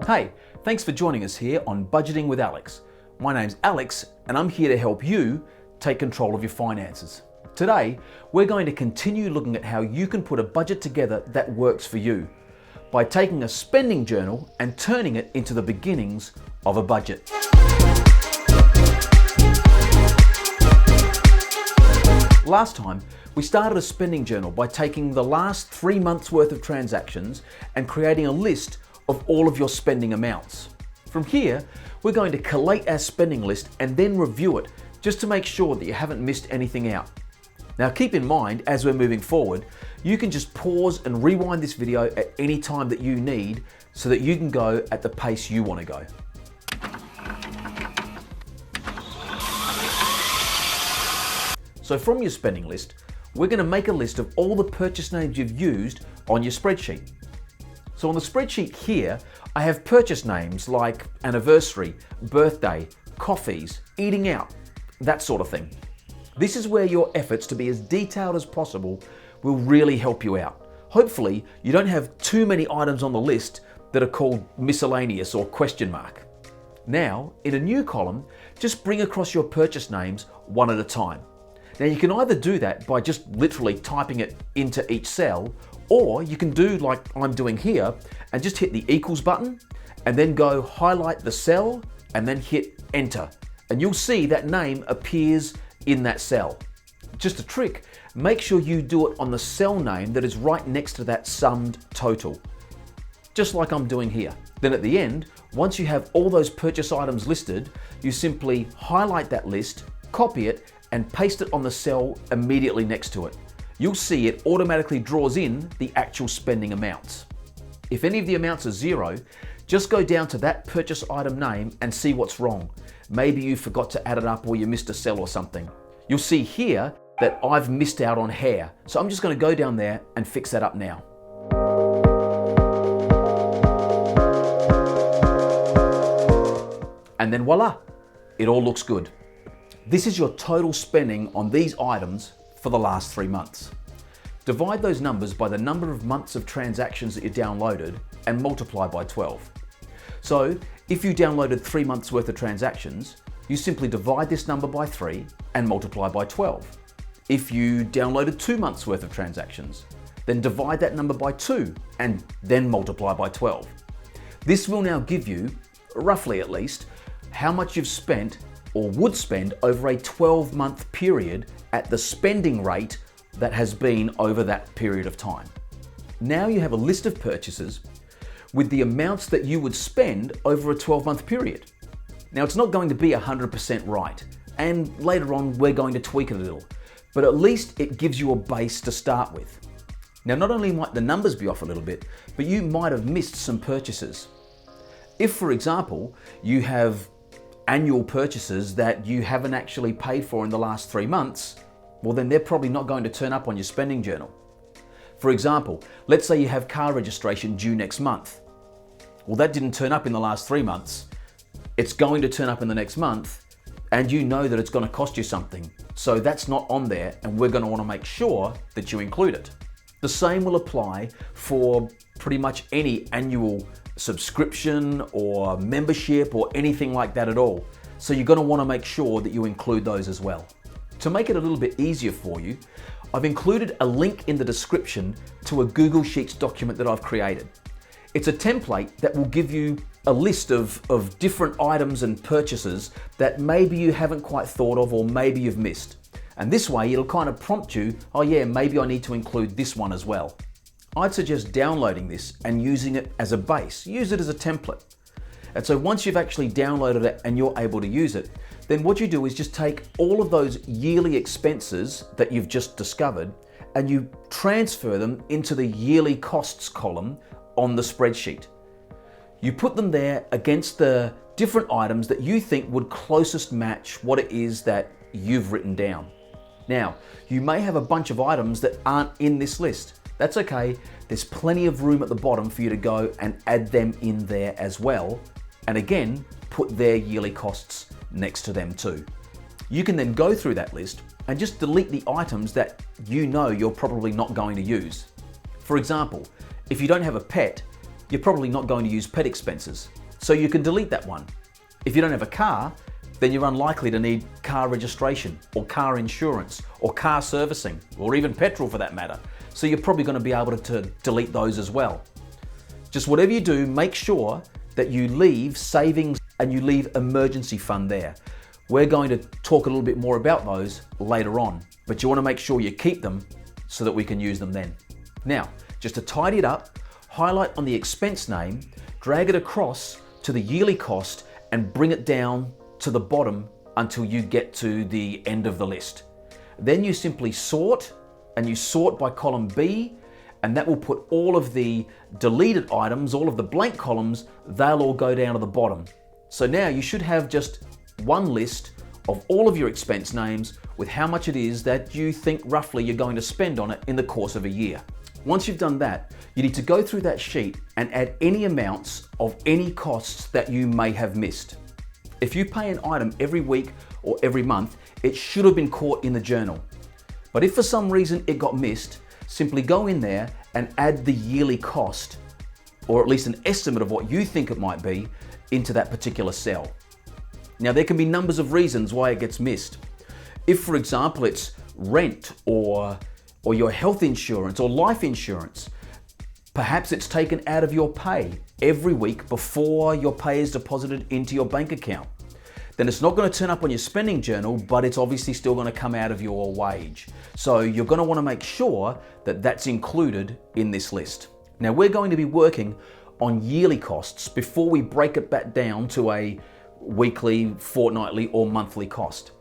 Hey, thanks for joining us here on Budgeting with Alex. My name's Alex and I'm here to help you take control of your finances. Today, we're going to continue looking at how you can put a budget together that works for you by taking a spending journal and turning it into the beginnings of a budget. Last time, we started a spending journal by taking the last 3 months worth of transactions and creating a list of all of your spending amounts. From here, we're going to collate our spending list and then review it just to make sure that you haven't missed anything out. Now keep in mind, as we're moving forward, you can just pause and rewind this video at any time that you need so that you can go at the pace you want to go. So from your spending list, we're going to make a list of all the purchase names you've used on your spreadsheet. So on the spreadsheet here, I have purchase names like anniversary, birthday, coffees, eating out, that sort of thing. This is where your efforts to be as detailed as possible will really help you out. Hopefully, you don't have too many items on the list that are called miscellaneous or question mark. Now, in a new column, just bring across your purchase names one at a time. Now you can either do that by just literally typing it into each cell, or you can do like I'm doing here and just hit the equals button and then go highlight the cell and then hit enter. And you'll see that name appears in that cell. Just a trick, make sure you do it on the cell name that is right next to that summed total. Just like I'm doing here. Then at the end, once you have all those purchase items listed, you simply highlight that list, copy it, and paste it on the cell immediately next to it. You'll see it automatically draws in the actual spending amounts. If any of the amounts are zero, just go down to that purchase item name and see what's wrong. Maybe you forgot to add it up or you missed a cell or something. You'll see here that I've missed out on hair. So I'm just going to go down there and fix that up now. And then voila, it all looks good. This is your total spending on these items for the last 3 months. Divide those numbers by the number of months of transactions that you downloaded and multiply by 12. So if you downloaded 3 months worth of transactions, you simply divide this number by 3 and multiply by 12. If you downloaded 2 months worth of transactions, then divide that number by 2 and then multiply by 12. This will now give you, roughly at least, how much you've spent or would spend over a 12-month period at the spending rate that has been over that period of time. Now you have a list of purchases with the amounts that you would spend over a 12-month period. Now it's not going to be 100% right, and later on we're going to tweak it a little, but at least it gives you a base to start with. Now not only might the numbers be off a little bit, but you might have missed some purchases. If, for example, you have annual purchases that you haven't actually paid for in the last 3 months, well then they're probably not going to turn up on your spending journal. For example, let's say you have car registration due next month. Well, that didn't turn up in the last 3 months. It's going to turn up in the next month, and you know that it's going to cost you something. So that's not on there, and we're going to want to make sure that you include it. The same will apply for pretty much any annual subscription or membership or anything like that at all. So you're going to want to make sure that you include those as well. To make it a little bit easier for you, I've included a link in the description to a Google Sheets document that I've created. It's a template that will give you a list of different items and purchases that maybe you haven't quite thought of or maybe you've missed. And this way it'll kind of prompt you, oh yeah, maybe I need to include this one as well. I'd suggest downloading this and using it as a base. Use it as a template. And so once you've actually downloaded it and you're able to use it, then what you do is just take all of those yearly expenses that you've just discovered and you transfer them into the yearly costs column on the spreadsheet. You put them there against the different items that you think would closest match what it is that you've written down. Now, you may have a bunch of items that aren't in this list. That's okay, there's plenty of room at the bottom for you to go and add them in there as well. And again, put their yearly costs next to them too. You can then go through that list and just delete the items that you know you're probably not going to use. For example, if you don't have a pet, you're probably not going to use pet expenses, so you can delete that one. If you don't have a car, then you're unlikely to need car registration or car insurance or car servicing or even petrol for that matter. So you're probably going to be able to delete those as well. Just whatever you do, make sure that you leave savings and you leave emergency fund there. We're going to talk a little bit more about those later on, but you want to make sure you keep them so that we can use them then. Now, just to tidy it up, highlight on the expense name, drag it across to the yearly cost and bring it down to the bottom until you get to the end of the list. Then you simply sort, and you sort by column B, and that will put all of the deleted items, all of the blank columns, they'll all go down to the bottom. So now you should have just one list of all of your expense names with how much it is that you think roughly you're going to spend on it in the course of a year. Once you've done that, you need to go through that sheet and add any amounts of any costs that you may have missed. If you pay an item every week or every month, it should have been caught in the journal. But if for some reason it got missed, simply go in there and add the yearly cost, or at least an estimate of what you think it might be, into that particular cell. Now there can be numbers of reasons why it gets missed. If for example it's rent or your health insurance or life insurance, perhaps it's taken out of your pay every week before your pay is deposited into your bank account. Then it's not going to turn up on your spending journal, but it's obviously still going to come out of your wage. So you're going to want to make sure that that's included in this list. Now we're going to be working on yearly costs before we break it back down to a weekly, fortnightly, or monthly cost.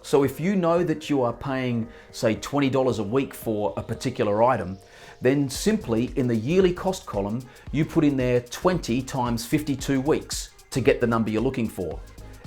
So if you know that you are paying, say, $20 a week for a particular item, then simply in the yearly cost column, you put in there 20 times 52 weeks to get the number you're looking for.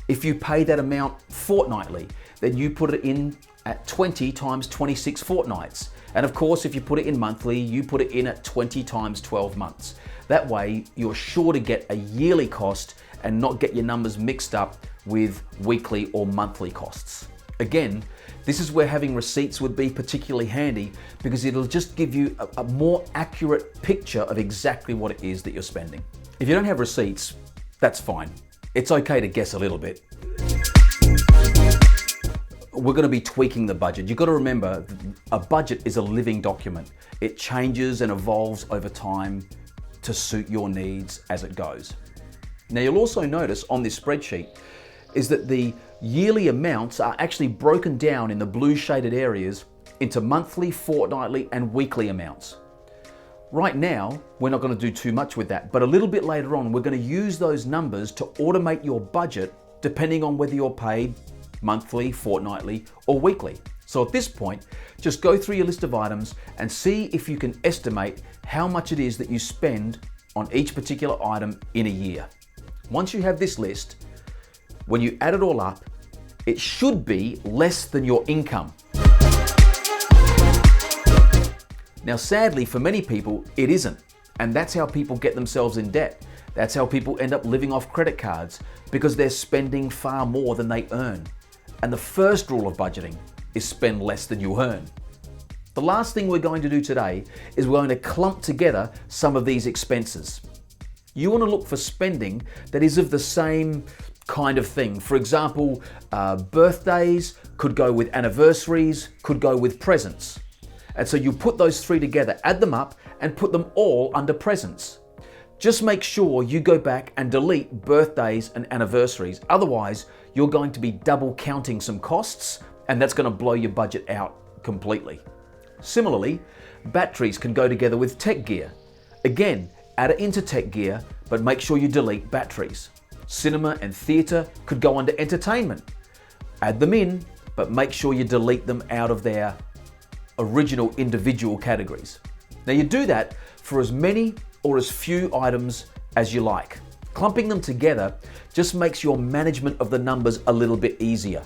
If you pay that amount fortnightly, then you put it in at 20 times 26 fortnights. And of course, if you put it in monthly, you put it in at 20 times 12 months. That way, you're sure to get a yearly cost and not get your numbers mixed up with weekly or monthly costs. Again, this is where having receipts would be particularly handy because it'll just give you a more accurate picture of exactly what it is that you're spending. If you don't have receipts, that's fine. It's okay to guess a little bit. We're going to be tweaking the budget. You've got to remember, a budget is a living document. It changes and evolves over time to suit your needs as it goes. Now you'll also notice on this spreadsheet is that the yearly amounts are actually broken down in the blue shaded areas into monthly, fortnightly, and weekly amounts. Right now, we're not going to do too much with that, but a little bit later on, we're going to use those numbers to automate your budget depending on whether you're paid monthly, fortnightly, or weekly. So at this point, just go through your list of items and see if you can estimate how much it is that you spend on each particular item in a year. Once you have this list, when you add it all up, it should be less than your income. Now, sadly, for many people, it isn't. And that's how people get themselves in debt. That's how people end up living off credit cards because they're spending far more than they earn. And the first rule of budgeting is spend less than you earn. The last thing we're going to do today is we're going to clump together some of these expenses. You want to look for spending that is of the same kind of thing. For example, birthdays could go with anniversaries, could go with presents. And so you put those three together, add them up, and put them all under presents. Just make sure you go back and delete birthdays and anniversaries. Otherwise, you're going to be double counting some costs, and that's going to blow your budget out completely. Similarly, batteries can go together with tech gear. Again, add it into tech gear, but make sure you delete batteries. Cinema and theatre could go under entertainment. Add them in, but make sure you delete them out of their original individual categories. Now you do that for as many or as few items as you like. Clumping them together just makes your management of the numbers a little bit easier.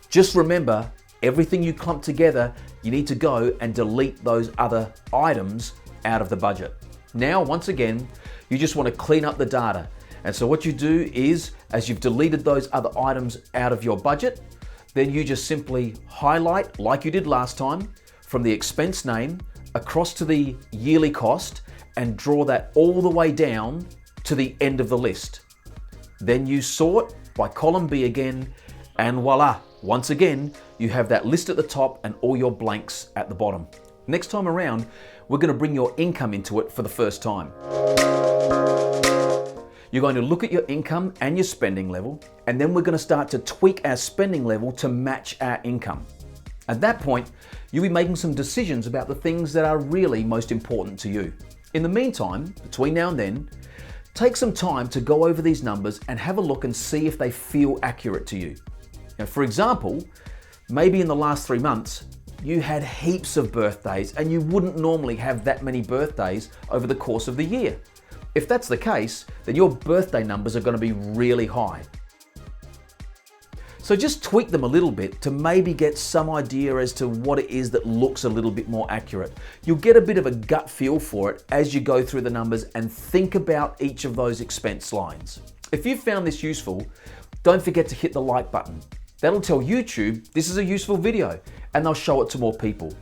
Just remember, everything you clump together, you need to go and delete those other items out of the budget. Now, once again, you just want to clean up the data. And so what you do is, as you've deleted those other items out of your budget, then you just simply highlight, like you did last time, from the expense name across to the yearly cost, and draw that all the way down to the end of the list. Then you sort by column B again, and voila, once again, you have that list at the top and all your blanks at the bottom. Next time around, we're going to bring your income into it for the first time. You're going to look at your income and your spending level, and then we're going to start to tweak our spending level to match our income. At that point, you'll be making some decisions about the things that are really most important to you. In the meantime, between now and then, take some time to go over these numbers and have a look and see if they feel accurate to you. Now, for example, maybe in the last 3 months, you had heaps of birthdays and you wouldn't normally have that many birthdays over the course of the year. If that's the case, then your birthday numbers are going to be really high. So just tweak them a little bit to maybe get some idea as to what it is that looks a little bit more accurate. You'll get a bit of a gut feel for it as you go through the numbers and think about each of those expense lines. If you found this useful, don't forget to hit the like button. That'll tell YouTube this is a useful video and they'll show it to more people.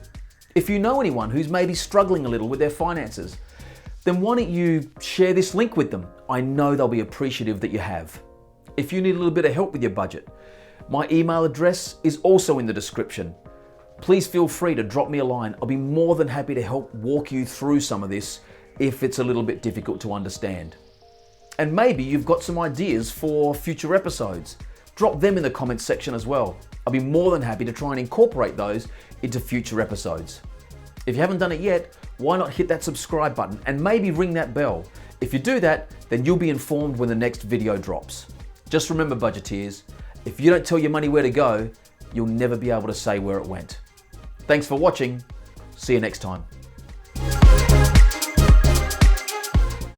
If you know anyone who's maybe struggling a little with their finances, then why don't you share this link with them? I know they'll be appreciative that you have. If you need a little bit of help with your budget, my email address is also in the description. Please feel free to drop me a line. I'll be more than happy to help walk you through some of this if it's a little bit difficult to understand. And maybe you've got some ideas for future episodes. Drop them in the comments section as well. I'll be more than happy to try and incorporate those into future episodes. If you haven't done it yet, why not hit that subscribe button and maybe ring that bell? If you do that, then you'll be informed when the next video drops. Just remember, budgeteers, if you don't tell your money where to go, you'll never be able to say where it went. Thanks for watching. See you next time.